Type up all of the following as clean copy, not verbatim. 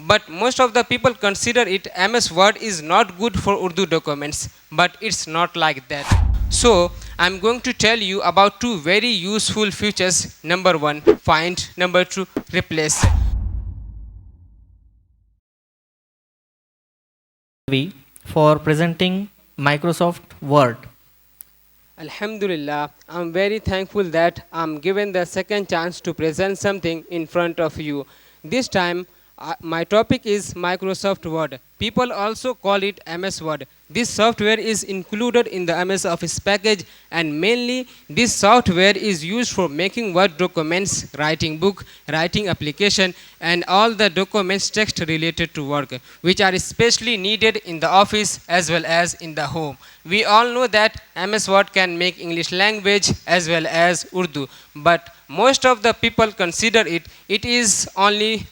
But most of the people consider it MS Word is not good for Urdu documents, but it's not like that. So I'm going to tell you about two very useful features. Number one, find. Number two, replace. For presenting Microsoft Word. Alhamdulillah, I'm very thankful that I'm given the second chance to present something in front of you. This time, my topic is Microsoft Word. People also call it MS Word. This software is included in the MS Office package, and mainly this software is used for making Word documents, writing book, writing application, and all the documents text related to work, which are especially needed in the office as well as in the home. We all know that MS Word can make English language as well as Urdu, but most of the people consider it is only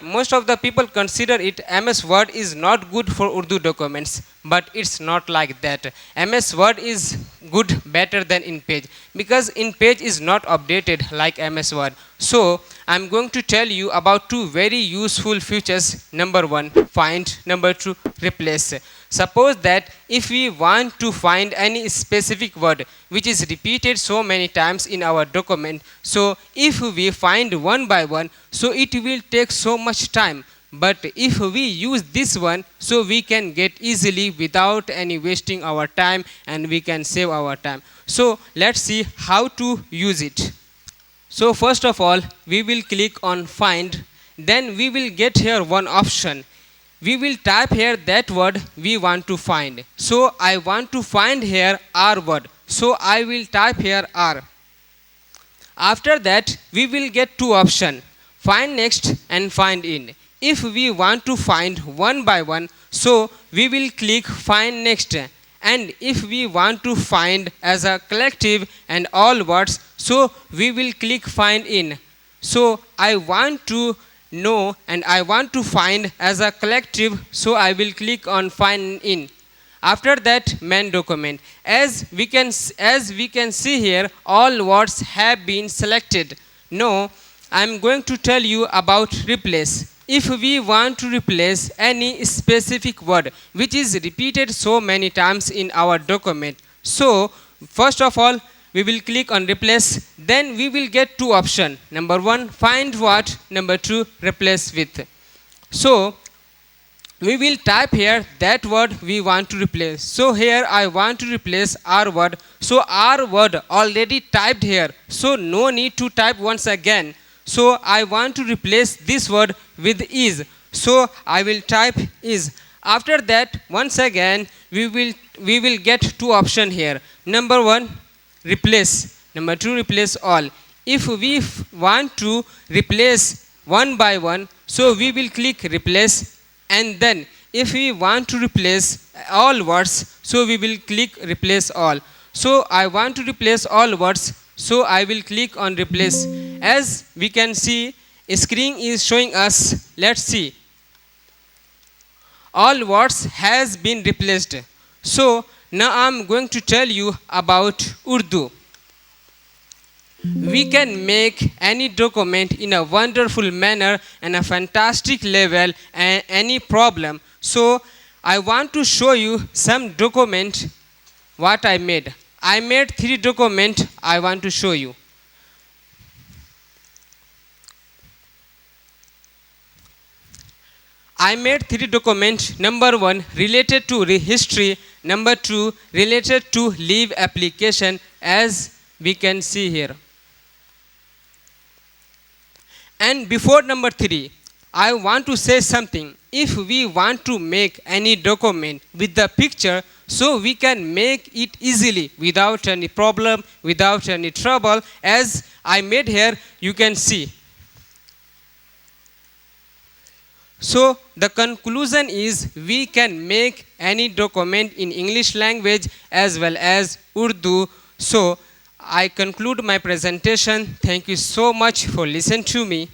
most of the people consider it MS Word is not good for Urdu documents, but it's not like that. MS Word is good better than InPage, because InPage is not updated like MS Word. So I'm going to tell you about two very useful features. Number one, find. Number two, replace. Suppose that if we want to find any specific word which is repeated so many times in our document, so if we find one by one, so it will take so much time. But if we use this one, so we can get easily without any wasting our time, and we can save our time. So let's see how to use it. So first of all, we will click on find. Then we will get here one option. We will type here that word we want to find. So I want to find here R word. So I will type here R. After that, we will get two options, find next and find in. If we want to find one by one, so we will click find next. And if we want to find as a collective and all words, so we will click find in. So I want to know and I want to find as a collective, so I will click on find in. After that, main document. As we can see here, all words have been selected. Now I'm going to tell you about replace. If we want to replace any specific word which is repeated so many times in our document, so first of all, we will click on replace. Then we will get two options. Number one, find what. Number two, replace with. So we will type here that word we want to replace. So here I want to replace R word. So R word already typed here, so no need to type once again. So I want to replace this word with is. So I will type is. After that, once again, we will get two options here. Number one, replace. Number two, replace all. If we want to replace one by one, so we will click replace. And then if we want to replace all words, so we will click replace all. So I want to replace all words, so I will click on replace. As we can see, a screen is showing us. Let's see. All words has been replaced. So now I'm going to tell you about Urdu. We can make any document in a wonderful manner and a fantastic level and any problem. So I want to show you some document what I made. I made 3 documents I want to show you. I made 3 documents. Number 1 related to history. Number 2 related to leave application, as we can see here. And before number 3, I want to say something. If we want to make any document with the picture, so we can make it easily without any problem, without any trouble, as I made here, you can see. So the conclusion is we can make any document in English language as well as Urdu. So I conclude my presentation. Thank you so much for listening to me.